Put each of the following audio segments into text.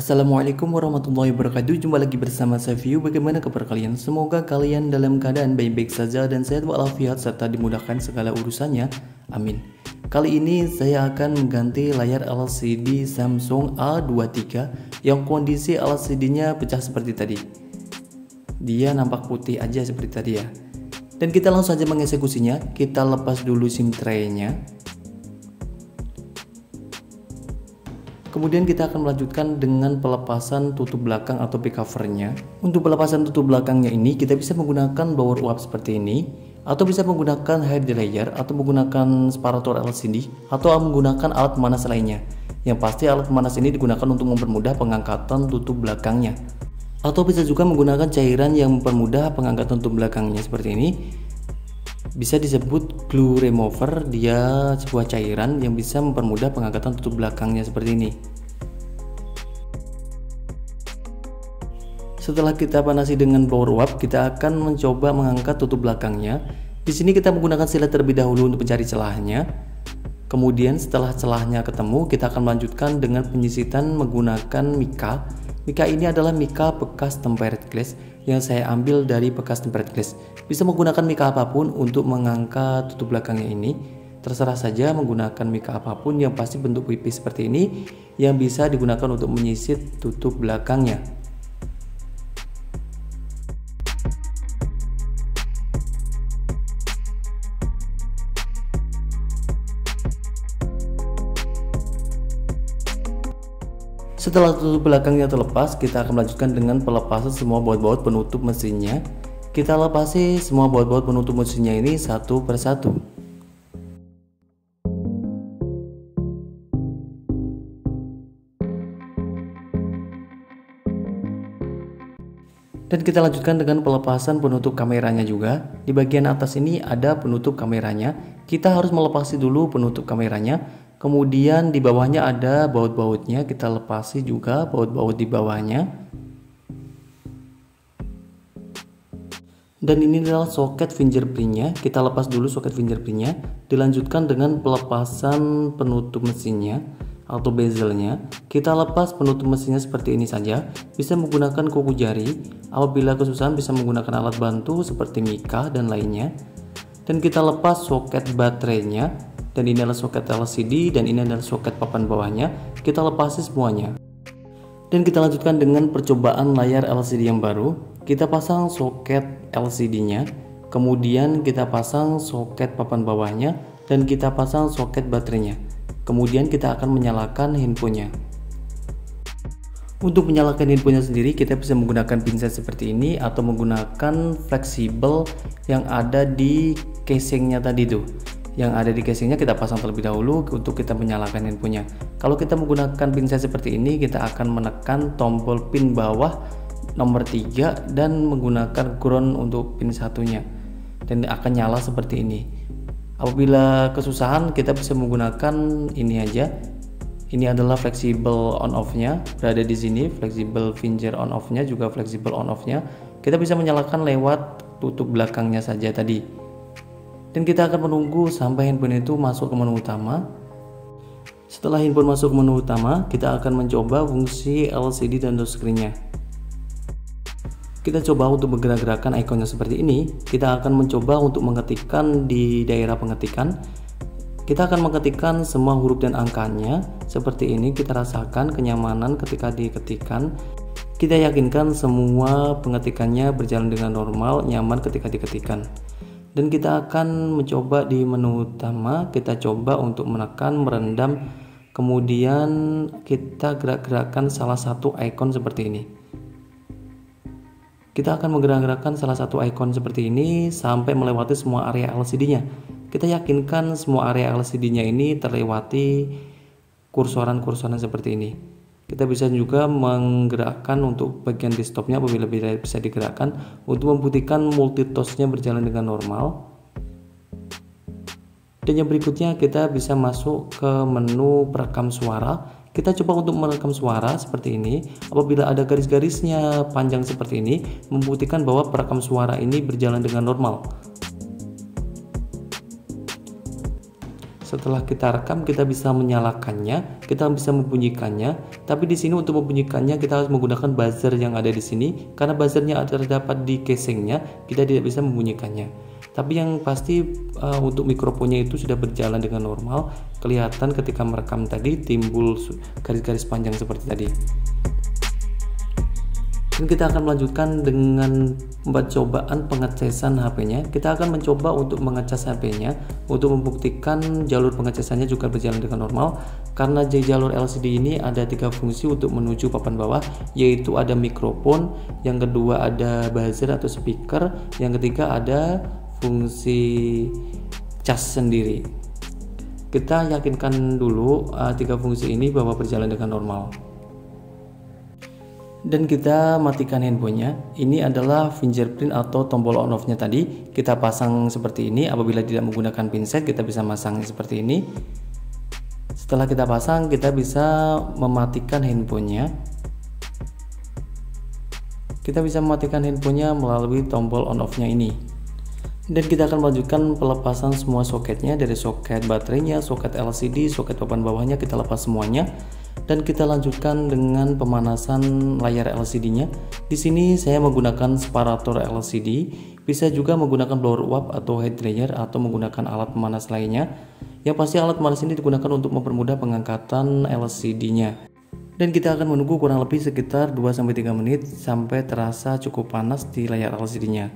Assalamualaikum warahmatullahi wabarakatuh. Jumpa lagi bersama saya View. Bagaimana kabar kalian? Semoga kalian dalam keadaan baik-baik saja dan sehat walafiat serta dimudahkan segala urusannya. Amin. Kali ini saya akan mengganti layar LCD Samsung A23 yang kondisi LCD-nya pecah seperti tadi. Dia nampak putih aja seperti tadi ya. Dan kita langsung saja mengeksekusinya. Kita lepas dulu SIM tray-nya. Kemudian kita akan melanjutkan dengan pelepasan tutup belakang atau back covernya. Untuk pelepasan tutup belakangnya ini kita bisa menggunakan blower uap seperti ini, atau bisa menggunakan hair dryer, atau menggunakan separator LCD, atau menggunakan alat pemanas lainnya. Yang pasti alat pemanas ini digunakan untuk mempermudah pengangkatan tutup belakangnya. Atau bisa juga menggunakan cairan yang mempermudah pengangkatan tutup belakangnya seperti ini. Bisa disebut glue remover, dia sebuah cairan yang bisa mempermudah pengangkatan tutup belakangnya seperti ini. Setelah kita panasi dengan blower uap, kita akan mencoba mengangkat tutup belakangnya. Di sini kita menggunakan silet terlebih dahulu untuk mencari celahnya. Kemudian setelah celahnya ketemu, kita akan melanjutkan dengan penyisitan menggunakan mika. Mika ini adalah mika bekas tempered glass yang saya ambil dari bekas tempered glass. Bisa menggunakan mika apapun untuk mengangkat tutup belakangnya ini. Terserah saja menggunakan mika apapun, yang pasti bentuk pipih seperti ini yang bisa digunakan untuk menyisit tutup belakangnya. Setelah tutup belakangnya terlepas, kita akan melanjutkan dengan pelepasan semua baut-baut penutup mesinnya. Kita lepasi semua baut-baut penutup mesinnya ini satu persatu. Dan kita lanjutkan dengan pelepasan penutup kameranya juga. Di bagian atas ini ada penutup kameranya. Kita harus melepasi dulu penutup kameranya. Kemudian di bawahnya ada baut-bautnya, kita lepasi juga baut-baut di bawahnya. Dan ini adalah soket fingerprintnya, kita lepas dulu soket fingerprintnya. Dilanjutkan dengan pelepasan penutup mesinnya atau bezelnya. Kita lepas penutup mesinnya seperti ini saja. Bisa menggunakan kuku jari, apabila kesusahan bisa menggunakan alat bantu seperti mika dan lainnya. Dan kita lepas soket baterainya. Dan ini adalah soket LCD dan ini adalah soket papan bawahnya. Kita lepasi semuanya. Dan kita lanjutkan dengan percobaan layar LCD yang baru. Kita pasang soket LCD-nya, kemudian kita pasang soket papan bawahnya, dan kita pasang soket baterainya. Kemudian kita akan menyalakan handphonenya. Untuk menyalakan handphonenya sendiri, kita bisa menggunakan pinset seperti ini atau menggunakan fleksibel yang ada di casingnya tadi tuh. Yang ada di casingnya kita pasang terlebih dahulu untuk kita menyalakan handphonenya. Kalau kita menggunakan pinset seperti ini, kita akan menekan tombol pin bawah nomor 3 dan menggunakan ground untuk pin satunya, dan akan nyala seperti ini. Apabila kesusahan, kita bisa menggunakan ini aja. Ini adalah fleksibel on off nya, berada di sini. Fleksibel finger on off nya juga fleksibel on off nya. Kita bisa menyalakan lewat tutup belakangnya saja tadi. Dan kita akan menunggu sampai handphone itu masuk ke menu utama. Setelah handphone masuk ke menu utama, kita akan mencoba fungsi LCD dan touchscreen-nya. Kita coba untuk bergerak-gerakan ikonnya seperti ini. Kita akan mencoba untuk mengetikkan di daerah pengetikan. Kita akan mengetikkan semua huruf dan angkanya seperti ini. Kita rasakan kenyamanan ketika diketikkan. Kita yakinkan semua pengetikannya berjalan dengan normal, nyaman ketika diketikkan. Dan kita akan mencoba di menu utama, kita coba untuk menekan, merendam, kemudian kita gerak-gerakan salah satu icon seperti ini. Kita akan menggerak-gerakkan salah satu icon seperti ini sampai melewati semua area LCD-nya. Kita yakinkan semua area LCD-nya ini terlewati kursoran-kursoran seperti ini. Kita bisa juga menggerakkan untuk bagian desktopnya apabila bisa digerakkan untuk membuktikan multitasknya berjalan dengan normal. Dan yang berikutnya kita bisa masuk ke menu perekam suara. Kita coba untuk merekam suara seperti ini. Apabila ada garis-garisnya panjang seperti ini, membuktikan bahwa perekam suara ini berjalan dengan normal. Setelah kita rekam, kita bisa menyalakannya, kita bisa membunyikannya. Tapi di sini untuk membunyikannya kita harus menggunakan buzzer yang ada di sini. Karena buzzernya terdapat di casingnya, kita tidak bisa membunyikannya. Tapi yang pasti untuk mikrofonnya itu sudah berjalan dengan normal. Kelihatan ketika merekam tadi timbul garis-garis panjang seperti tadi. Dan kita akan melanjutkan dengan percobaan pengecasan HP-nya. Kita akan mencoba untuk mengecas HP-nya untuk membuktikan jalur pengecasannya juga berjalan dengan normal. Karena di jalur LCD ini ada 3 fungsi untuk menuju papan bawah, yaitu ada mikrofon, yang kedua ada buzzer atau speaker, yang ketiga ada fungsi cas sendiri. Kita yakinkan dulu 3 fungsi ini bahwa berjalan dengan normal. Dan kita matikan handphonenya. Ini adalah fingerprint atau tombol on off nya tadi. Kita pasang seperti ini. Apabila tidak menggunakan pinset, kita bisa masang seperti ini. Setelah kita pasang, kita bisa mematikan handphonenya. Kita bisa mematikan handphonenya melalui tombol on off nya ini. Dan kita akan melanjutkan pelepasan semua soketnya, dari soket baterainya, soket LCD, soket papan bawahnya kita lepas semuanya. Dan kita lanjutkan dengan pemanasan layar LCD-nya. Di sini saya menggunakan separator LCD, bisa juga menggunakan blower uap atau head dryer atau menggunakan alat pemanas lainnya. Yang pasti alat pemanas ini digunakan untuk mempermudah pengangkatan LCD-nya. Dan kita akan menunggu kurang lebih sekitar 2-3 menit sampai terasa cukup panas di layar LCD-nya.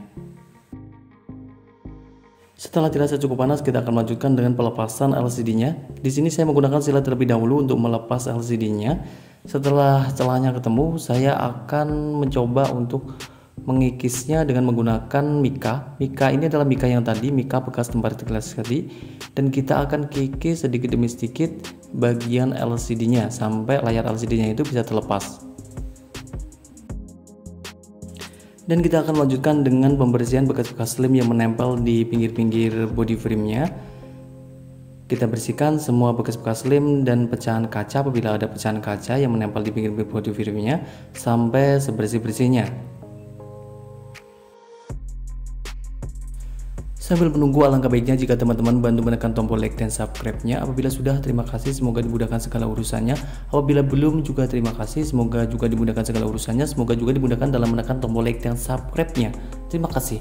Setelah dirasa cukup panas, kita akan melanjutkan dengan pelepasan LCD-nya. Di sini saya menggunakan silet terlebih dahulu untuk melepas LCD-nya. Setelah celahnya ketemu, saya akan mencoba untuk mengikisnya dengan menggunakan mika. Mika ini adalah mika yang tadi, mika bekas tempat gelas tadi. Dan kita akan kikis sedikit demi sedikit bagian LCD-nya sampai layar LCD-nya itu bisa terlepas. Dan kita akan melanjutkan dengan pembersihan bekas-bekas lem yang menempel di pinggir-pinggir body frame-nya. Kita bersihkan semua bekas-bekas lem dan pecahan kaca apabila ada pecahan kaca yang menempel di pinggir-pinggir body frame-nya sampai sebersih-bersihnya. Sambil menunggu, alangkah baiknya jika teman-teman bantu menekan tombol like dan subscribe-nya. Apabila sudah, terima kasih, semoga dimudahkan segala urusannya. Apabila belum, juga terima kasih, semoga juga dimudahkan segala urusannya. Semoga juga dimudahkan dalam menekan tombol like dan subscribe-nya. Terima kasih.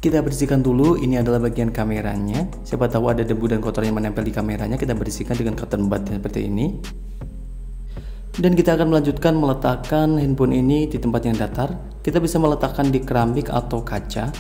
Kita bersihkan dulu, ini adalah bagian kameranya. Siapa tahu ada debu dan kotoran yang menempel di kameranya, kita bersihkan dengan cotton bud seperti ini. Dan kita akan melanjutkan meletakkan handphone ini di tempat yang datar. Kita bisa meletakkan di keramik atau kaca,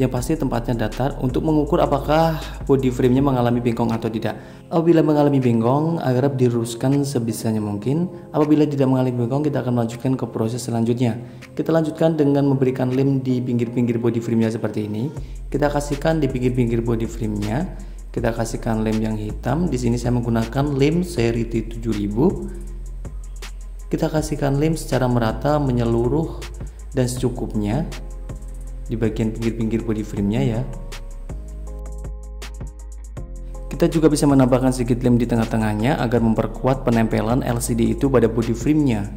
yang pasti tempatnya datar, untuk mengukur apakah body frame-nya mengalami bengkong atau tidak. Apabila mengalami bengkong, harap diluruskan sebisanya mungkin. Apabila tidak mengalami bengkong, kita akan melanjutkan ke proses selanjutnya. Kita lanjutkan dengan memberikan lem di pinggir-pinggir body frame-nya seperti ini. Kita kasihkan di pinggir-pinggir body frame-nya. Kita kasihkan lem yang hitam. Di sini saya menggunakan lem seri T7000. Kita kasihkan lem secara merata menyeluruh dan secukupnya di bagian pinggir-pinggir body frame-nya ya. Kita juga bisa menambahkan sedikit lem di tengah-tengahnya agar memperkuat penempelan LCD itu pada body frame-nya.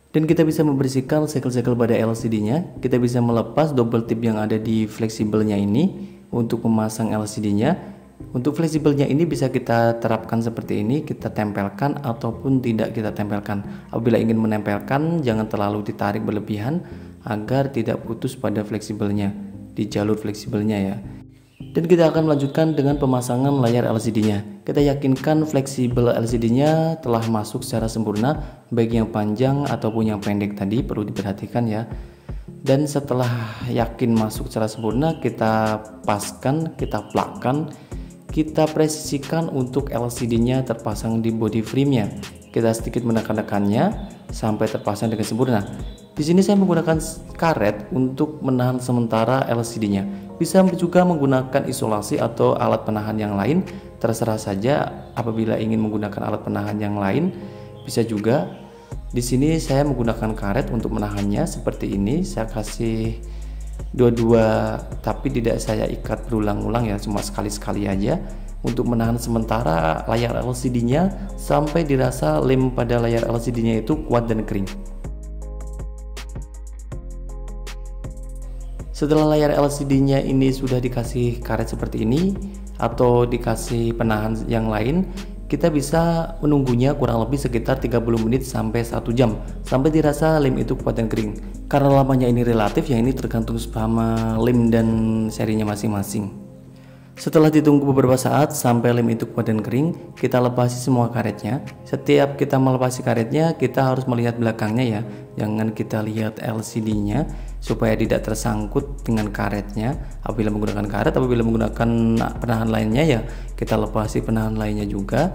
Dan kita bisa membersihkan segel-segel pada LCD-nya. Kita bisa melepas double tip yang ada di fleksibelnya ini untuk memasang LCD-nya. Untuk fleksibelnya ini bisa kita terapkan seperti ini, kita tempelkan ataupun tidak kita tempelkan. Apabila ingin menempelkan, jangan terlalu ditarik berlebihan agar tidak putus pada fleksibelnya, di jalur fleksibelnya ya. Dan kita akan melanjutkan dengan pemasangan layar LCD-nya. Kita yakinkan fleksibel LCD-nya telah masuk secara sempurna, baik yang panjang ataupun yang pendek tadi perlu diperhatikan ya. Dan setelah yakin masuk secara sempurna, kita paskan, kita plakkan. Kita presisikan untuk LCD-nya terpasang di body frame-nya. Kita sedikit menekan-nekannya sampai terpasang dengan sempurna. Di sini saya menggunakan karet untuk menahan sementara LCD-nya. Bisa juga menggunakan isolasi atau alat penahan yang lain, terserah saja. Apabila ingin menggunakan alat penahan yang lain, bisa juga. Di sini saya menggunakan karet untuk menahannya seperti ini. Saya kasih dua-dua, tapi tidak saya ikat berulang-ulang ya, cuma sekali-sekali aja untuk menahan sementara layar LCD-nya sampai dirasa lem pada layar LCD-nya itu kuat dan kering. Setelah layar LCD-nya ini sudah dikasih karet seperti ini atau dikasih penahan yang lain, kita bisa menunggunya kurang lebih sekitar 30 menit sampai 1 jam sampai dirasa lem itu kuat dan kering. Karena lamanya ini relatif ya, ini tergantung sama lem dan serinya masing-masing. Setelah ditunggu beberapa saat sampai lem itu kuat dan kering, kita lepasi semua karetnya. Setiap kita melepasi karetnya, kita harus melihat belakangnya ya. Jangan kita lihat LCD-nya supaya tidak tersangkut dengan karetnya. Apabila menggunakan karet, apabila menggunakan penahan lainnya ya, kita lepasi penahan lainnya juga.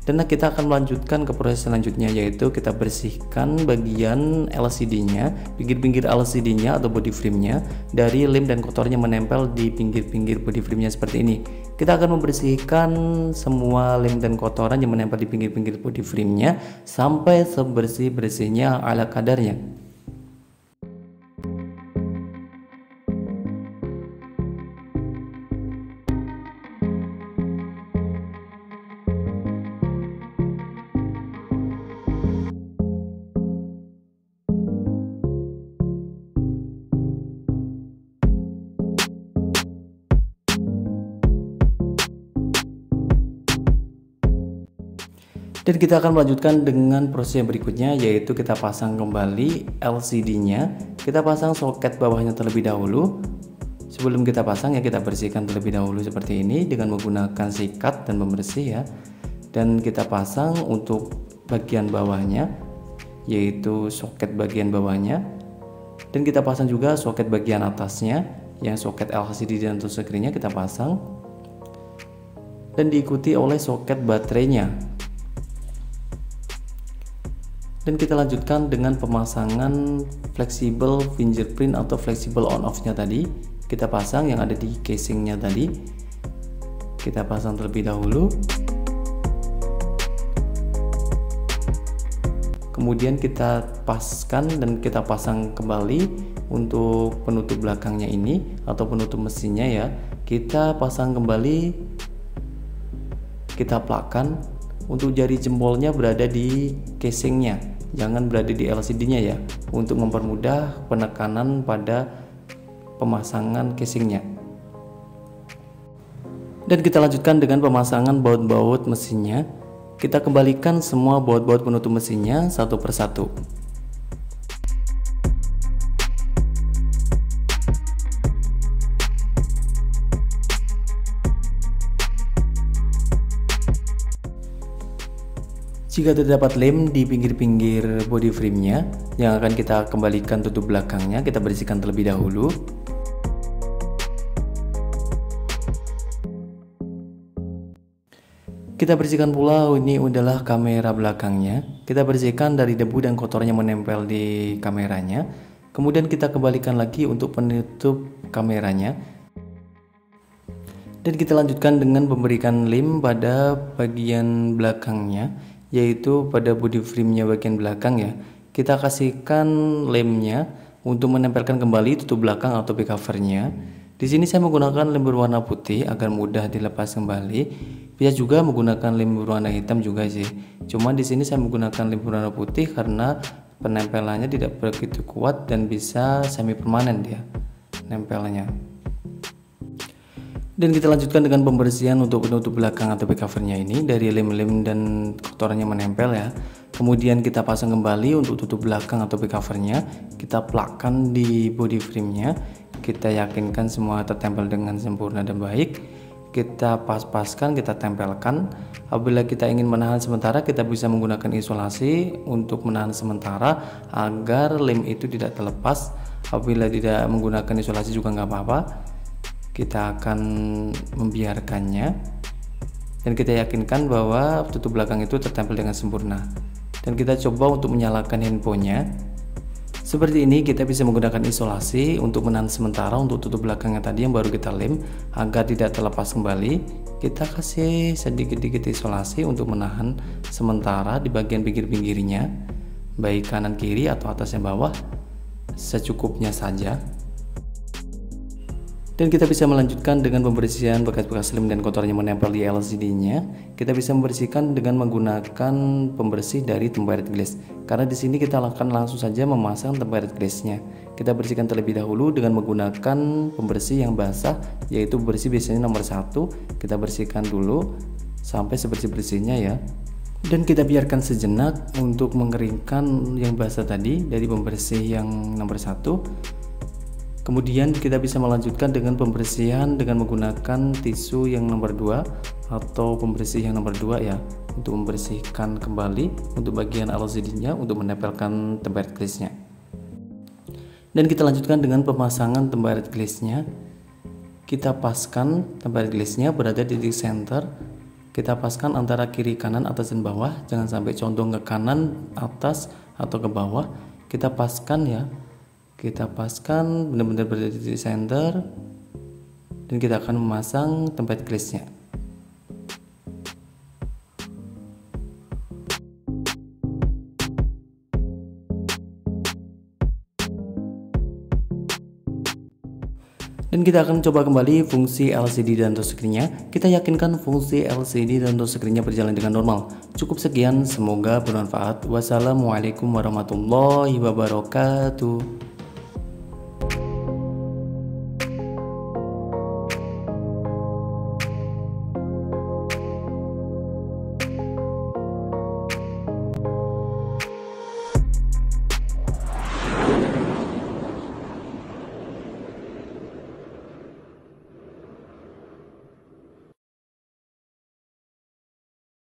Dan kita akan melanjutkan ke proses selanjutnya, yaitu kita bersihkan bagian LCD-nya, pinggir-pinggir LCD-nya atau body frame-nya dari lem dan kotornya menempel di pinggir-pinggir body frame-nya seperti ini. Kita akan membersihkan semua lem dan kotoran yang menempel di pinggir-pinggir body frame-nya sampai sebersih-bersihnya ala kadarnya. Dan kita akan melanjutkan dengan proses yang berikutnya, yaitu kita pasang kembali LCD-nya. Kita pasang soket bawahnya terlebih dahulu. Sebelum kita pasang ya, kita bersihkan terlebih dahulu seperti ini dengan menggunakan sikat dan pembersih ya. Dan kita pasang untuk bagian bawahnya, yaitu soket bagian bawahnya. Dan kita pasang juga soket bagian atasnya, yang soket LCD dan touchscreen-nya kita pasang. Dan diikuti oleh soket baterainya. Dan kita lanjutkan dengan pemasangan flexible fingerprint atau flexible on off nya tadi. Kita pasang yang ada di casingnya tadi. Kita pasang terlebih dahulu. Kemudian kita paskan dan kita pasang kembali untuk penutup belakangnya ini atau penutup mesinnya ya. Kita pasang kembali, kita plakkan untuk jari jempolnya berada di casingnya. Jangan berada di LCD-nya ya, untuk mempermudah penekanan pada pemasangan casingnya. Dan kita lanjutkan dengan pemasangan baut-baut mesinnya. Kita kembalikan semua baut-baut penutup mesinnya satu persatu. Jika terdapat lem di pinggir-pinggir body frame-nya yang akan kita kembalikan tutup belakangnya, kita bersihkan terlebih dahulu. Kita bersihkan pula ini adalah kamera belakangnya. Kita bersihkan dari debu dan kotornya menempel di kameranya. Kemudian kita kembalikan lagi untuk penutup kameranya. Dan kita lanjutkan dengan memberikan lem pada bagian belakangnya, yaitu pada body frame-nya bagian belakang ya. Kita kasihkan lemnya untuk menempelkan kembali tutup belakang atau back covernya. Di sini saya menggunakan lem berwarna putih agar mudah dilepas kembali. Bisa juga menggunakan lem berwarna hitam juga sih. Cuma di sini saya menggunakan lem berwarna putih karena penempelannya tidak begitu kuat dan bisa semi permanen dia nempelnya. Dan kita lanjutkan dengan pembersihan untuk penutup belakang atau back covernya ini dari lem-lem dan kotorannya menempel ya. Kemudian kita pasang kembali untuk tutup belakang atau back covernya. Kita plakkan di body frame-nya. Kita yakinkan semua tertempel dengan sempurna dan baik. Kita pas-paskan, kita tempelkan. Apabila kita ingin menahan sementara, kita bisa menggunakan isolasi untuk menahan sementara agar lem itu tidak terlepas. Apabila tidak menggunakan isolasi juga nggak apa-apa. Kita akan membiarkannya dan kita yakinkan bahwa tutup belakang itu tertempel dengan sempurna. Dan kita coba untuk menyalakan handphonenya. Seperti ini kita bisa menggunakan isolasi untuk menahan sementara untuk tutup belakangnya tadi yang baru kita lem agar tidak terlepas kembali. Kita kasih sedikit-sedikit isolasi untuk menahan sementara di bagian pinggir-pinggirnya, baik kanan kiri atau atas dan bawah, secukupnya saja. Dan kita bisa melanjutkan dengan pembersihan bekas-bekas lem dan kotoran yang menempel di LCD-nya. Kita bisa membersihkan dengan menggunakan pembersih dari tempered glass. Karena di sini kita akan langsung saja memasang tempered glass-nya. Kita bersihkan terlebih dahulu dengan menggunakan pembersih yang basah, yaitu pembersih biasanya nomor 1. Kita bersihkan dulu sampai sebersih-bersihnya ya. Dan kita biarkan sejenak untuk mengeringkan yang basah tadi dari pembersih yang nomor 1. Kemudian kita bisa melanjutkan dengan pembersihan dengan menggunakan tisu yang nomor 2 atau pembersih yang nomor 2 ya, untuk membersihkan kembali untuk bagian LCD-nya untuk menempelkan tempered glass-nya. Dan kita lanjutkan dengan pemasangan tempered glass-nya. Kita paskan tempered glass-nya berada di titik center. Kita paskan antara kiri kanan atas dan bawah, jangan sampai condong ke kanan atas atau ke bawah. Kita paskan ya. Kita paskan benar-benar berada di titik center dan kita akan memasang tempered glass-nya. Dan kita akan coba kembali fungsi LCD dan touchscreen-nya. Kita yakinkan fungsi LCD dan touchscreen-nya berjalan dengan normal. Cukup sekian, semoga bermanfaat. Wassalamualaikum warahmatullahi wabarakatuh.